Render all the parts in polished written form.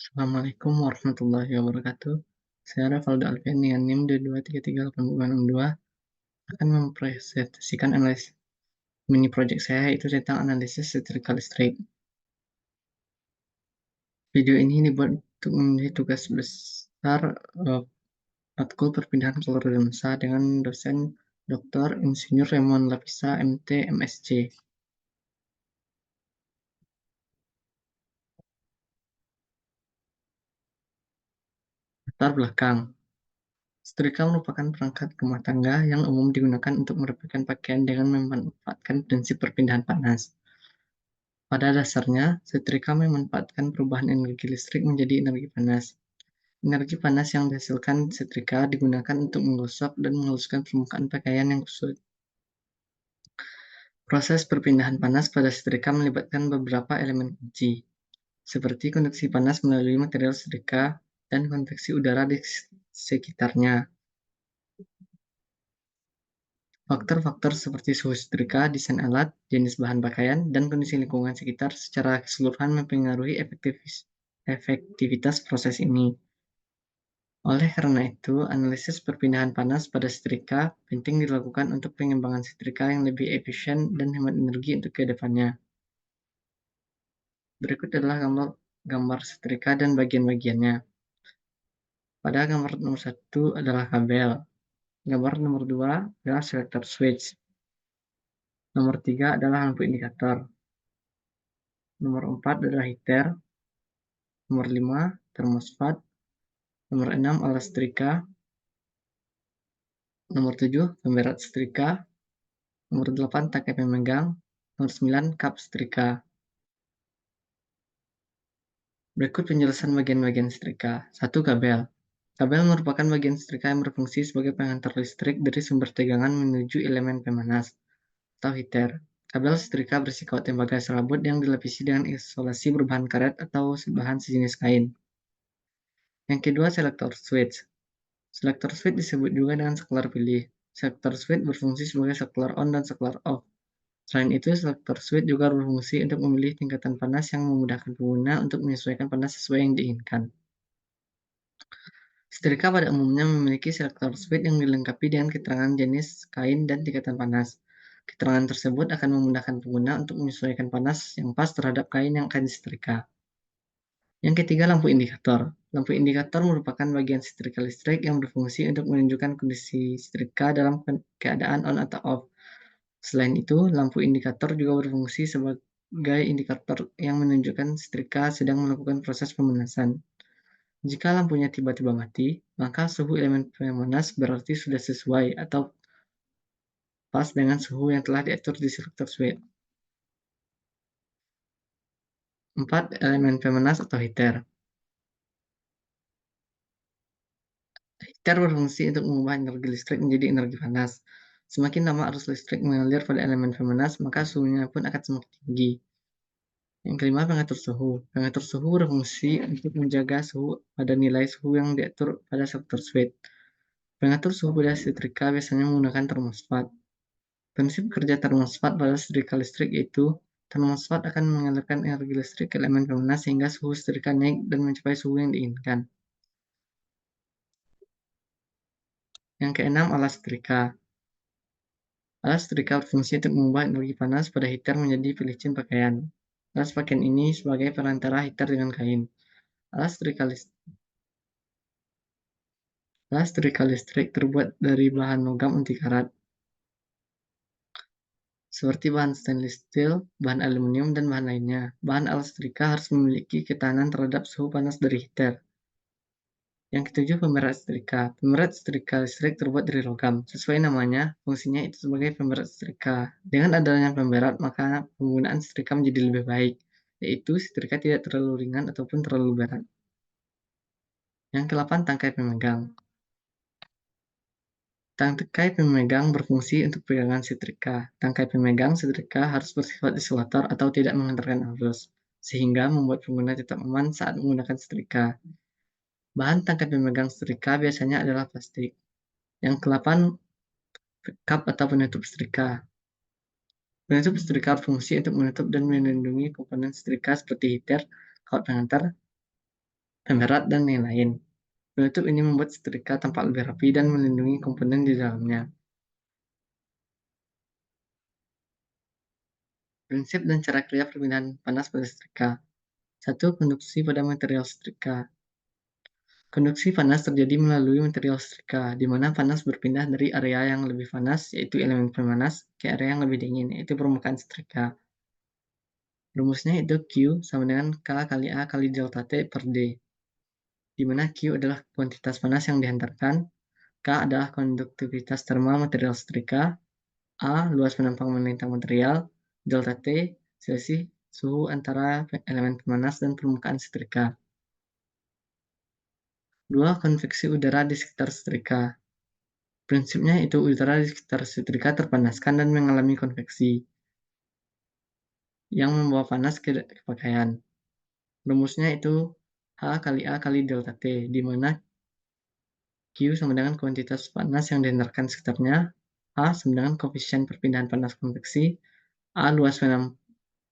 Assalamualaikum warahmatullahi wabarakatuh. Saya Ravaldo Alfian dengan NIM D2338262 akan mempresentasikan analisis mini project saya yaitu tentang analisis setrika listrik. Video ini dibuat untuk memenuhi tugas besar matkul perpindahan keluar lensa dengan dosen Dr. Insinyur Raymond Lapisa, MT, MSc. Latar belakang. Setrika merupakan perangkat rumah tangga yang umum digunakan untuk merapatkan pakaian dengan memanfaatkan prinsip perpindahan panas. Pada dasarnya, setrika memanfaatkan perubahan energi listrik menjadi energi panas. Energi panas yang dihasilkan setrika digunakan untuk menggosok dan menghaluskan permukaan pakaian yang kusut. Proses perpindahan panas pada setrika melibatkan beberapa elemen kunci, seperti konduksi panas melalui material setrika dan konveksi udara di sekitarnya. Faktor-faktor seperti suhu setrika, desain alat, jenis bahan pakaian, dan kondisi lingkungan sekitar secara keseluruhan mempengaruhi efektivitas proses ini. Oleh karena itu, analisis perpindahan panas pada setrika penting dilakukan untuk pengembangan setrika yang lebih efisien dan hemat energi untuk ke depannya. Berikut adalah gambar setrika dan bagian-bagiannya. Pada gambar nomor 1 adalah kabel. Gambar nomor 2 adalah selector switch. Nomor 3 adalah lampu indikator. Nomor 4 adalah heater. Nomor 5 termostat. Nomor 6 alas setrika. Nomor 7 pemberat setrika. Nomor 8 tangkai pemegang. Nomor 9 kap setrika. Berikut penjelasan bagian-bagian setrika. 1. Kabel. Kabel merupakan bagian setrika yang berfungsi sebagai pengantar listrik dari sumber tegangan menuju elemen pemanas atau heater. Kabel setrika bersifat tembaga serabut yang dilapisi dengan isolasi berbahan karet atau bahan sejenis kain. Yang kedua, selektor switch. Selektor switch disebut juga dengan saklar pilih. Selektor switch berfungsi sebagai saklar on dan saklar off. Selain itu, selektor switch juga berfungsi untuk memilih tingkatan panas yang memudahkan pengguna untuk menyesuaikan panas sesuai yang diinginkan. Setrika pada umumnya memiliki selektor switch yang dilengkapi dengan keterangan jenis kain dan tingkatan panas. Keterangan tersebut akan memudahkan pengguna untuk menyesuaikan panas yang pas terhadap kain yang akan disetrika. Yang ketiga, lampu indikator. Lampu indikator merupakan bagian setrika listrik yang berfungsi untuk menunjukkan kondisi setrika dalam keadaan on atau off. Selain itu, lampu indikator juga berfungsi sebagai indikator yang menunjukkan setrika sedang melakukan proses pemanasan. Jika lampunya tiba-tiba mati, maka suhu elemen pemanas berarti sudah sesuai atau pas dengan suhu yang telah diatur di selektor switch. 4. Elemen pemanas atau heater. Heater berfungsi untuk mengubah energi listrik menjadi energi panas. Semakin lama arus listrik mengalir pada elemen pemanas, maka suhunya pun akan semakin tinggi. Yang kelima, pengatur suhu. Pengatur suhu berfungsi untuk menjaga suhu pada nilai suhu yang diatur pada selektor switch. Pengatur suhu pada setrika biasanya menggunakan termostat. Prinsip kerja termostat pada setrika listrik yaitu termostat akan mengalirkan energi listrik ke elemen pemanas sehingga suhu setrika naik dan mencapai suhu yang diinginkan. Yang keenam, alas setrika. Alas setrika berfungsi untuk mengubah energi panas pada heater menjadi pelicin pakaian. Alas pakaian ini sebagai perantara heater dengan kain. Alas setrika listrik terbuat dari bahan logam anti karat, seperti bahan stainless steel, bahan aluminium, dan bahan lainnya. Bahan alas setrika harus memiliki ketahanan terhadap suhu panas dari heater. Yang ketujuh, pemberat setrika. Pemberat setrika listrik terbuat dari logam. Sesuai namanya, fungsinya itu sebagai pemberat setrika. Dengan adanya pemberat, maka penggunaan setrika menjadi lebih baik, yaitu setrika tidak terlalu ringan ataupun terlalu berat. Yang ke-8, tangkai pemegang. Tangkai pemegang berfungsi untuk pegangan setrika. Tangkai pemegang setrika harus bersifat isolator atau tidak mengantarkan arus, sehingga membuat pengguna tetap aman saat menggunakan setrika. Bahan tangkai pemegang setrika biasanya adalah plastik. Yang ke-8, kap atau penutup setrika. Penutup setrika berfungsi untuk menutup dan melindungi komponen setrika seperti heater, kawat pengantar, pemerat, dan lain-lain. Penutup ini membuat setrika tampak lebih rapi dan melindungi komponen di dalamnya. Prinsip dan cara kerja perpindahan panas pada setrika. Satu, konduksi pada material setrika. Konduksi panas terjadi melalui material setrika, di mana panas berpindah dari area yang lebih panas, yaitu elemen pemanas, ke area yang lebih dingin, yaitu permukaan setrika. Rumusnya itu Q sama dengan K kali A kali delta T per D, di mana Q adalah kuantitas panas yang dihantarkan, K adalah konduktivitas termal material setrika, A luas penampang melintang material, delta T selisih suhu antara elemen pemanas dan permukaan setrika. 2. Konveksi udara di sekitar setrika. Prinsipnya itu udara di sekitar setrika terpanaskan dan mengalami konveksi, yang membawa panas ke pakaian. Rumusnya itu H kali A kali delta T, di mana Q sama dengan kuantitas panas yang dihantarkan sekitarnya, A sama dengan koefisien perpindahan panas konveksi, A luas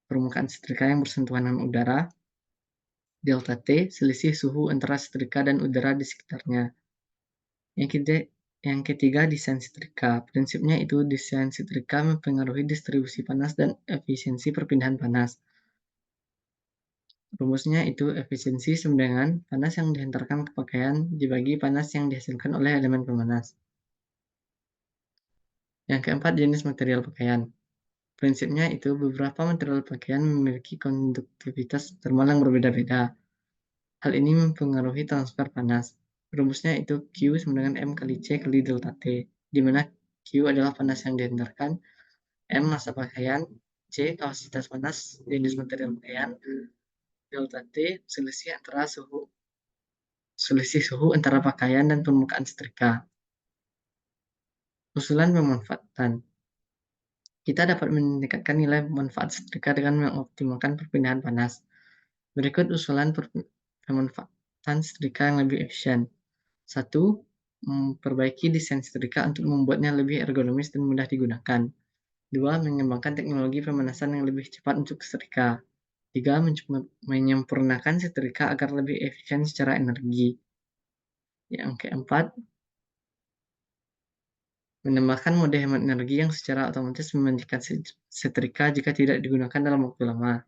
permukaan setrika yang bersentuhan dengan udara, delta T selisih suhu antara setrika dan udara di sekitarnya. Yang ketiga, desain setrika. Prinsipnya itu desain setrika mempengaruhi distribusi panas dan efisiensi perpindahan panas. Rumusnya itu efisiensi sama dengan panas yang dihantarkan ke pakaian dibagi panas yang dihasilkan oleh elemen pemanas. Yang keempat, jenis material pakaian. Prinsipnya itu beberapa material pakaian memiliki konduktivitas termal yang berbeda-beda. Hal ini mempengaruhi transfer panas. Rumusnya itu Q sama dengan M kali C kali delta T, di mana Q adalah panas yang dihantarkan, M massa pakaian, C kapasitas panas jenis material pakaian, delta T selisih suhu antara pakaian dan permukaan setrika. Usulan pemanfaatan. Kita dapat meningkatkan nilai manfaat setrika dengan mengoptimalkan perpindahan panas. Berikut usulan pemanfaatan setrika yang lebih efisien. 1. Memperbaiki desain setrika untuk membuatnya lebih ergonomis dan mudah digunakan. 2. Mengembangkan teknologi pemanasan yang lebih cepat untuk setrika. 3. Menyempurnakan setrika agar lebih efisien secara energi. Yang keempat, menambahkan mode hemat energi yang secara otomatis mematikan setrika jika tidak digunakan dalam waktu lama.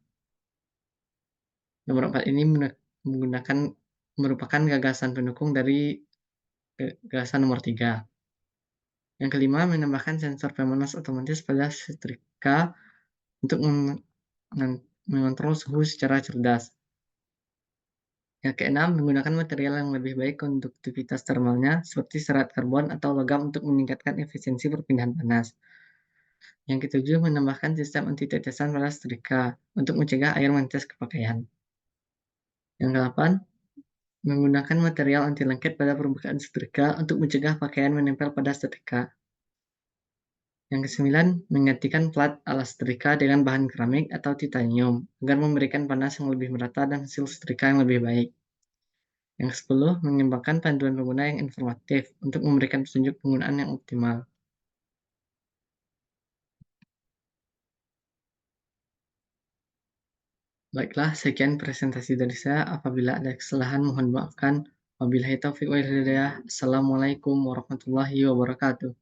Nomor 4 ini merupakan gagasan pendukung dari gagasan nomor 3. Yang kelima, menambahkan sensor pemanas otomatis pada setrika untuk mengontrol suhu secara cerdas. Yang keenam, menggunakan material yang lebih baik konduktivitas termalnya, seperti serat karbon atau logam untuk meningkatkan efisiensi perpindahan panas. Yang ketujuh, menambahkan sistem anti-tetesan pada setrika untuk mencegah air menetes ke pakaian. Yang kedelapan, menggunakan material anti lengket pada permukaan setrika untuk mencegah pakaian menempel pada setrika. Yang kesembilan, menggantikan plat alas setrika dengan bahan keramik atau titanium agar memberikan panas yang lebih merata dan hasil setrika yang lebih baik. Yang ke-10, mengembangkan panduan pengguna yang informatif untuk memberikan petunjuk penggunaan yang optimal. Baiklah, sekian presentasi dari saya. Apabila ada kesalahan, mohon maafkan. Wabillahi taufiq wal hidayah. Assalamualaikum warahmatullahi wabarakatuh.